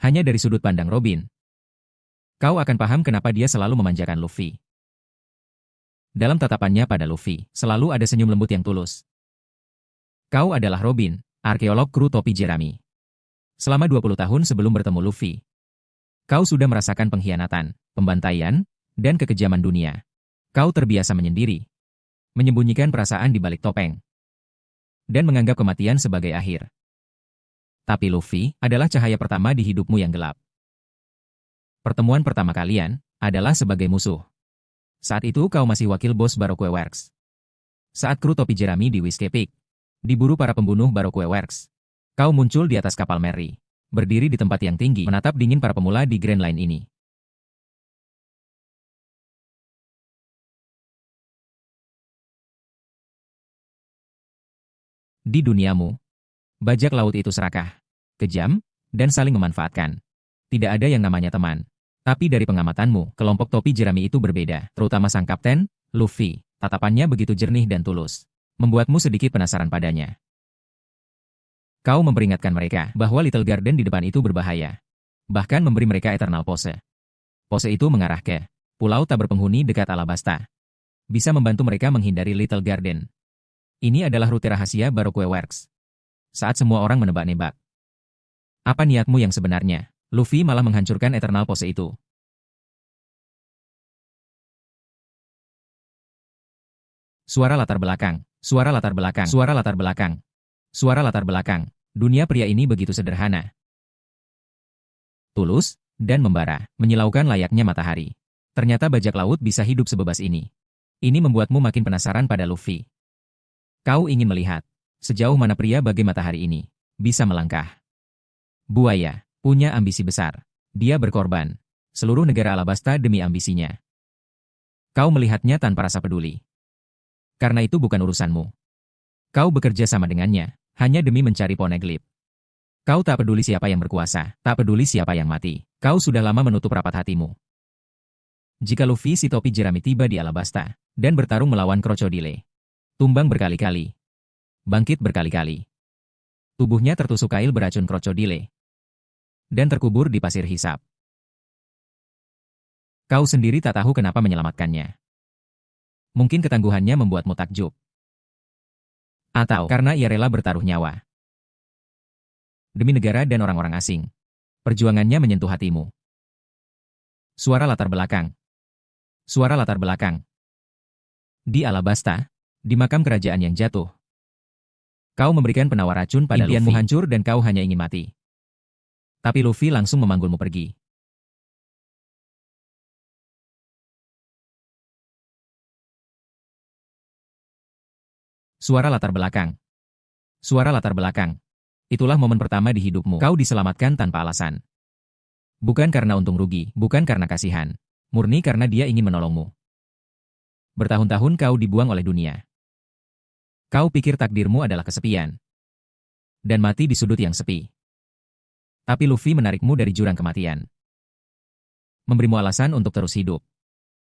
Hanya dari sudut pandang Robin, kau akan paham kenapa dia selalu memanjakan Luffy. Dalam tatapannya pada Luffy, selalu ada senyum lembut yang tulus. Kau adalah Robin, arkeolog kru topi jerami. Selama 20 tahun sebelum bertemu Luffy, kau sudah merasakan pengkhianatan, pembantaian, dan kekejaman dunia. Kau terbiasa menyendiri, menyembunyikan perasaan di balik topeng, dan menganggap kematian sebagai akhir. Tapi Luffy adalah cahaya pertama di hidupmu yang gelap. Pertemuan pertama kalian adalah sebagai musuh. Saat itu kau masih wakil bos Baroque Works. Saat kru topi jerami di Whiskey Peak diburu para pembunuh Baroque Works, kau muncul di atas kapal Mary, berdiri di tempat yang tinggi, menatap dingin para pemula di Grand Line ini. Di duniamu, bajak laut itu serakah, kejam, dan saling memanfaatkan. Tidak ada yang namanya teman. Tapi dari pengamatanmu, kelompok topi jerami itu berbeda, terutama sang kapten, Luffy. Tatapannya begitu jernih dan tulus, membuatmu sedikit penasaran padanya. Kau memperingatkan mereka bahwa Little Garden di depan itu berbahaya. Bahkan memberi mereka Eternal Pose. Pose itu mengarah ke pulau tak berpenghuni dekat Alabasta. Bisa membantu mereka menghindari Little Garden. Ini adalah rute rahasia Baroque Works. Saat semua orang menebak-nebak apa niatmu yang sebenarnya, Luffy malah menghancurkan Eternal Pose itu. Suara latar belakang, suara latar belakang, suara latar belakang, suara latar belakang. Dunia pria ini begitu sederhana, tulus, dan membara, menyilaukan layaknya matahari. Ternyata bajak laut bisa hidup sebebas ini. Ini membuatmu makin penasaran pada Luffy. Kau ingin melihat sejauh mana pria bagai matahari ini bisa melangkah. Buaya punya ambisi besar. Dia berkorban seluruh negara Alabasta demi ambisinya. Kau melihatnya tanpa rasa peduli. Karena itu bukan urusanmu. Kau bekerja sama dengannya, hanya demi mencari Poneglyph. Kau tak peduli siapa yang berkuasa, tak peduli siapa yang mati. Kau sudah lama menutup rapat hatimu. Jika Luffy si topi jerami tiba di Alabasta, dan bertarung melawan Crocodile, tumbang berkali-kali, bangkit berkali-kali. Tubuhnya tertusuk kail beracun Crocodile, dan terkubur di pasir hisap. Kau sendiri tak tahu kenapa menyelamatkannya. Mungkin ketangguhannya membuatmu takjub. Atau karena ia rela bertaruh nyawa. Demi negara dan orang-orang asing. Perjuangannya menyentuh hatimu. Suara latar belakang. Suara latar belakang. Di Alabasta, di makam kerajaan yang jatuh. Kau memberikan penawar racun pada Luffy. Impianmu hancur dan kau hanya ingin mati. Tapi Luffy langsung memanggulmu pergi. Suara latar belakang. Suara latar belakang. Itulah momen pertama di hidupmu. Kau diselamatkan tanpa alasan. Bukan karena untung rugi, bukan karena kasihan. Murni karena dia ingin menolongmu. Bertahun-tahun kau dibuang oleh dunia. Kau pikir takdirmu adalah kesepian. Dan mati di sudut yang sepi. Tapi Luffy menarikmu dari jurang kematian. Memberimu alasan untuk terus hidup.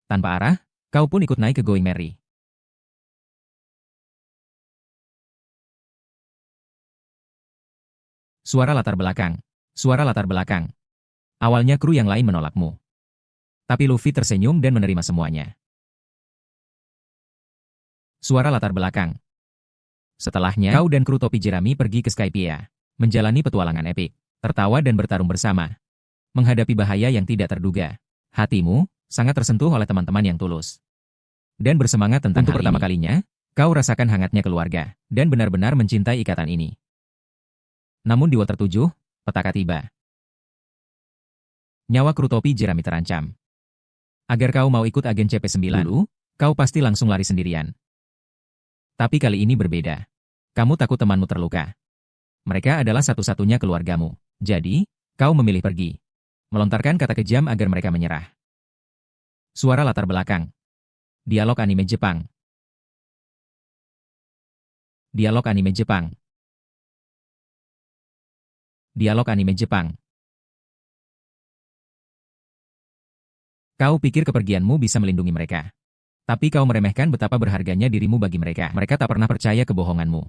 Tanpa arah, kau pun ikut naik ke Going Merry. Suara latar belakang. Suara latar belakang. Awalnya kru yang lain menolakmu. Tapi Luffy tersenyum dan menerima semuanya. Suara latar belakang. Setelahnya, kau dan kru topi jerami pergi ke Skypiea, menjalani petualangan epik, tertawa dan bertarung bersama. Menghadapi bahaya yang tidak terduga. Hatimu sangat tersentuh oleh teman-teman yang tulus. Dan bersemangat tentang hal pertama kalinya, kau rasakan hangatnya keluarga, dan benar-benar mencintai ikatan ini. Namun di Water 7, petaka tiba. Nyawa kru topi jerami terancam. Agar kau mau ikut agen CP9 dulu, kau pasti langsung lari sendirian. Tapi kali ini berbeda. Kamu takut temanmu terluka. Mereka adalah satu-satunya keluargamu. Jadi, kau memilih pergi. Melontarkan kata kejam agar mereka menyerah. Suara latar belakang. Dialog anime Jepang. Dialog anime Jepang. Dialog anime Jepang. Kau pikir kepergianmu bisa melindungi mereka. Tapi kau meremehkan betapa berharganya dirimu bagi mereka. Mereka tak pernah percaya kebohonganmu.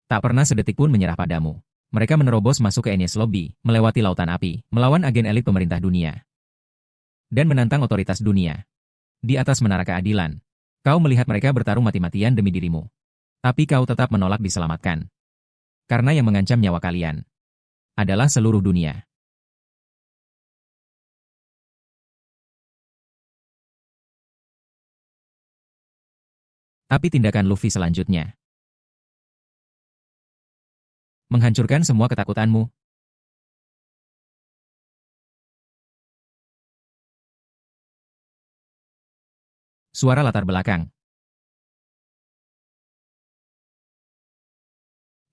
Tak pernah sedetik pun menyerah padamu. Mereka menerobos masuk ke Enies Lobby, melewati lautan api, melawan agen elit pemerintah dunia, dan menantang otoritas dunia. Di atas menara keadilan, kau melihat mereka bertarung mati-matian demi dirimu. Tapi kau tetap menolak diselamatkan. Karena yang mengancam nyawa kalian adalah seluruh dunia. Tapi tindakan Luffy selanjutnya menghancurkan semua ketakutanmu. Suara latar belakang.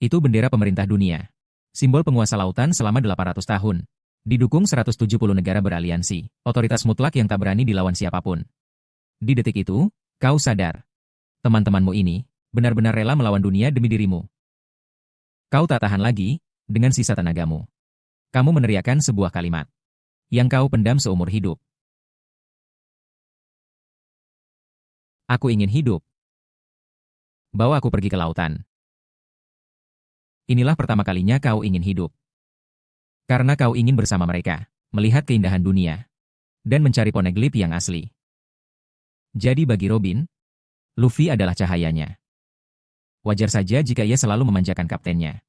Itu bendera pemerintah dunia. Simbol penguasa lautan selama 800 tahun. Didukung 170 negara beraliansi, otoritas mutlak yang tak berani dilawan siapapun. Di detik itu, kau sadar. Teman-temanmu ini benar-benar rela melawan dunia demi dirimu. Kau tak tahan lagi, dengan sisa tenagamu. Kamu meneriakkan sebuah kalimat yang kau pendam seumur hidup. Aku ingin hidup. Bawa aku pergi ke lautan. Inilah pertama kalinya kau ingin hidup. Karena kau ingin bersama mereka, melihat keindahan dunia, dan mencari poneglyph yang asli. Jadi bagi Robin, Luffy adalah cahayanya. Wajar saja jika ia selalu memanjakan kaptennya.